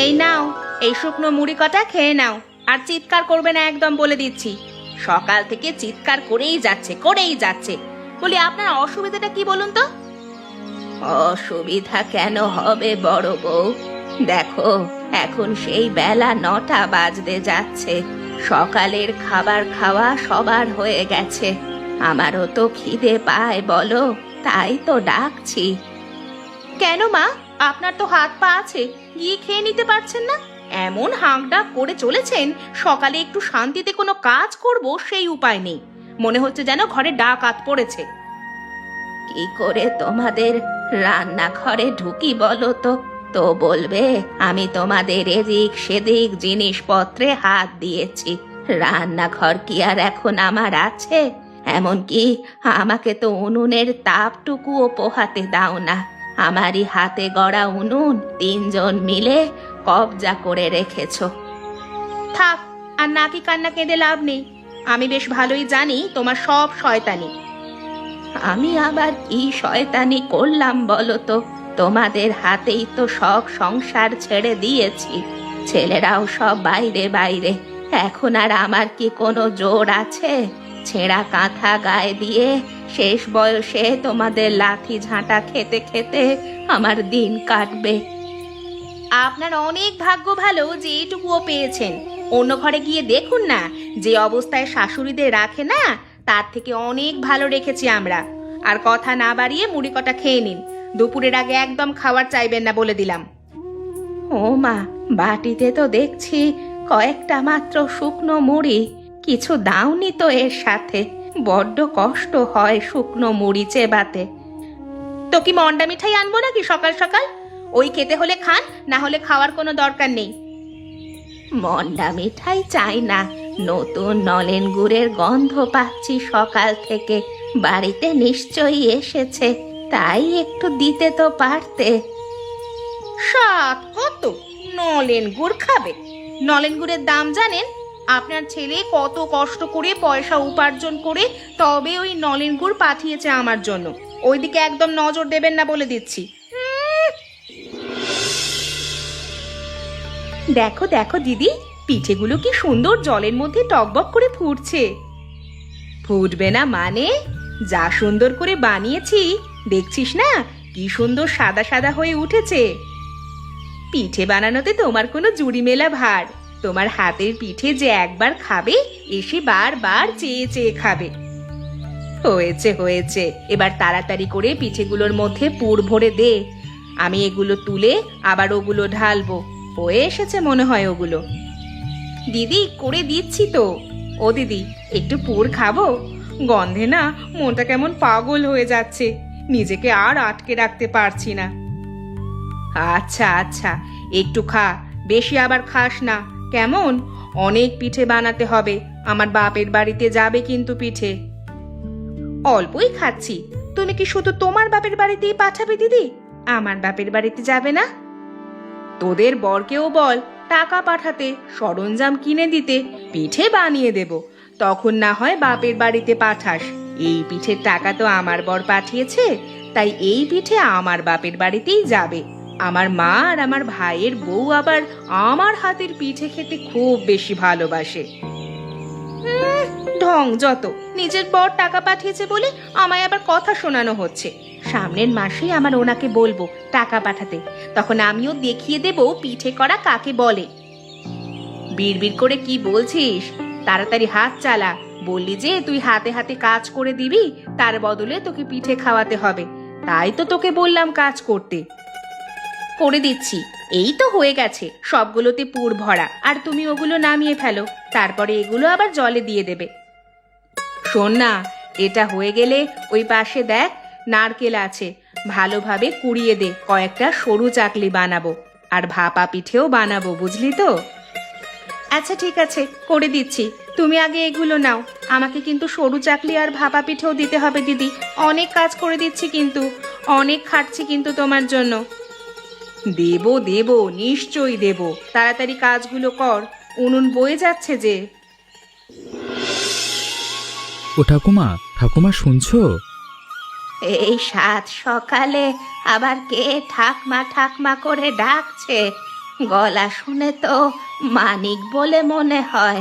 এই নাও, এই শুকনো মুড়ি কটা খেয়ে নাও, আর চিৎকার করবে না একদম বলে দিচ্ছি। সকাল থেকে চিৎকার করেই যাচ্ছে। বলি আপনার অসুবিধাটা কি বলুন তো? অসুবিধা কেন হবে বড় বউ? দেখো, এখন সেই বেলা 9টা বাজতে যাচ্ছে। সকালের খাবার খাওয়া সবার হয়ে গেছে। আমারও তো খিদে পায় বলো, তাই তো ডাকছি। কেন মা, আপনার তো হাত পা আছে, গিয়ে খেয়ে নিতে পারছেন না? এমন হাঁকডাক করে চলেছেন, সকালে একটু শান্তিতে কোনো কাজ করব সেই উপায় নেই। মনে হচ্ছে যেন ঘরে ডাকাত পড়েছে। কি করে তোমাদের রান্নাঘরে ঢুকি বলো তো? তো বলবে আমি তোমাদের এদিক সেদিক জিনিসপত্রে হাত দিয়েছি। রান্নাঘর কি আর এখন আমার আছে? এমনকি আমাকে তো উনুনের তাপটুকুও পোহাতে দাও না। আমারই হাতে গড়া উনুন 3জন মিলে কবজা করে রেখেছো। থাক, আর নাকি কান্না কেঁদে লাভ নেই। আমি বেশ ভালোই জানি তোমার সব শয়তানি। আমি আবার কি শয়তানি করলাম বলো তো? তোমাদের হাতেই তো সব সংসার ছেড়ে দিয়েছি। ছেলেরাও সব বাইরে বাইরে। এখন আর আমার কি কোনো জোর আছে? ছেঁড়া কাঁথা গায়ে দিয়ে শেষ বয়সে তোমাদের লাঠি ঝাঁটা খেতে খেতে আমার দিন কাটবে। আপনার অনেক ভাগ্য ভালো যে এটুকুও পেয়েছেন। অন্য ঘরে গিয়ে দেখুন না, যে অবস্থায় শাশুড়িদের রাখে না, তার থেকে অনেক ভালো রেখেছি আমরা। আর কথা না বাড়িয়ে মুড়ি কটা খেয়ে নিন। দুপুরের আগে একদম খাবার চাইবেন না বলে দিলাম। ও মা, বাটিতে তো দেখছি কয়েকটা মাত্র শুকনো মুড়ি। কিছু দাওনি তো এর সাথে? বড্ড কষ্ট হয় শুকনো মুড়ি চেবাতে। তো কি মন্ডা মিঠাই আনবো নাকি সকাল সকাল? ওই খেতে হলে খান, না হলে খাওয়ার কোনো দরকার নেই। মন্ডা মিঠাই চাই না, নতুন নলেন গুড়ের গন্ধ পাচ্ছি সকাল থেকে। বাড়িতে নিশ্চয়ই এসেছে, তাই একটু দিতে তো পারতে। সাত কত নলেন গুড় খাবে? নলেন গুড়ের দাম জানেন? আপনার ছেলে কত কষ্ট করে পয়সা উপার্জন করে তবে ওই নলেন গুড় পাঠিয়েছে আমার জন্য। ওইদিকে একদম নজর দেবেন না বলে দিচ্ছি। দেখো দেখো দিদি, পিঠেগুলো কি সুন্দর জলের মধ্যে টকবক করে ফুটছে। ফুটবে না মানে? যা সুন্দর করে বানিয়েছি, দেখছিস না কি সুন্দর সাদা সাদা হয়ে উঠেছে। পিঠে বানানোতে তোমার কোনো জুড়ি মেলা ভার। তোমার হাতের পিঠে যে একবার খাবে, এসে বারবার চেয়ে চেয়ে খাবে। হয়েছে হয়েছে, এবার তাড়াতাড়ি করে পিঠেগুলোর মধ্যে পুর ভরে দে। আমি এগুলো তুলে আবার ওগুলো ঢালবো। হয়ে এসেছে মনে হয় ওগুলো। দিদি করে দিচ্ছি তো। ও দিদি, একটু পুর খাবো? গন্ধে না মনটা কেমন পাগল হয়ে যাচ্ছে, নিজেকে আর আটকে রাখতে পারছি না। আচ্ছা আচ্ছা, একটু খা, বেশি আবার খাস না কেমন? অনেক পিঠে বানাতে হবে, আমার বাপের বাড়িতে যাবে কিন্তু পিঠে। অল্পই খাচ্ছি। তুমি কি শুধু তোমার বাপের বাড়িতেই পাঠাবে দিদি? আমার বাপের বাড়িতে যাবে না? তোদের বরকেও বল টাকা পাঠাতে, সরঞ্জাম কিনে দিতে, পিঠে বানিয়ে দেব। তখন না হয় বাপের বাড়িতে পাঠাস। এই পিঠের টাকা তো আমার বর পাঠিয়েছে, তাই এই পিঠে আমার বাপের বাড়িতেই যাবে। আমার মা আর আমার ভাইয়ের বউ আবার আমার হাতের পিঠে খেতে খুব বেশি ভালোবাসে। ঢং যত! নিজের বর টাকা পাঠিয়েছে বলে আমায় আবার কথা শোনানো হচ্ছে। সামনের মাসেই আমার ওনাকে বলবো টাকা পাঠাতে, তখন আমিও দেখিয়ে দেব পিঠে করা কাকে বলে। বিড়বিড় করে কি বলছিস? তাড়াতাড়ি হাত চালা। বললি যে তুই হাতে হাতে কাজ করে দিবি, তার বদলে তোকে পিঠে খাওয়াতে হবে। তাই তো তোকে বললাম কাজ করতে। করে দিচ্ছি, এই তো হয়ে গেছে। সবগুলোতে পুর ভরা, আর তুমি ওগুলো নামিয়ে ফেলো। তারপরে এগুলো আবার জলে দিয়ে দেবে। শোন না, এটা হয়ে গেলে ওই পাশে দেখ নারকেল আছে, ভালোভাবে কুড়িয়ে দে। কয়েকটা সরু চাকলি বানাবো, আর ভাপা পিঠেও বানাবো, বুঝলি তো? আচ্ছা ঠিক আছে, করে দিচ্ছি। তুমি আগে এগুলো নাও। আমাকে কিন্তু সরু চাকলি আর ভাপা পিঠেও দিতে হবে দিদি। অনেক কাজ করে দিচ্ছি কিন্তু, অনেক খাটছি কিন্তু তোমার জন্য। দেব দেব, নিশ্চয়ই দেব। তাড়াতাড়ি কাজগুলো কর, উনুন বয়ে যাচ্ছে যে। ও ঠাকুমা, ঠাকুমা শুনছো? এই সাত সকালে আবার কে ঠাকমা ঠাকমা করে ডাকছে? গলা শুনে তো মানিক বলে মনে হয়।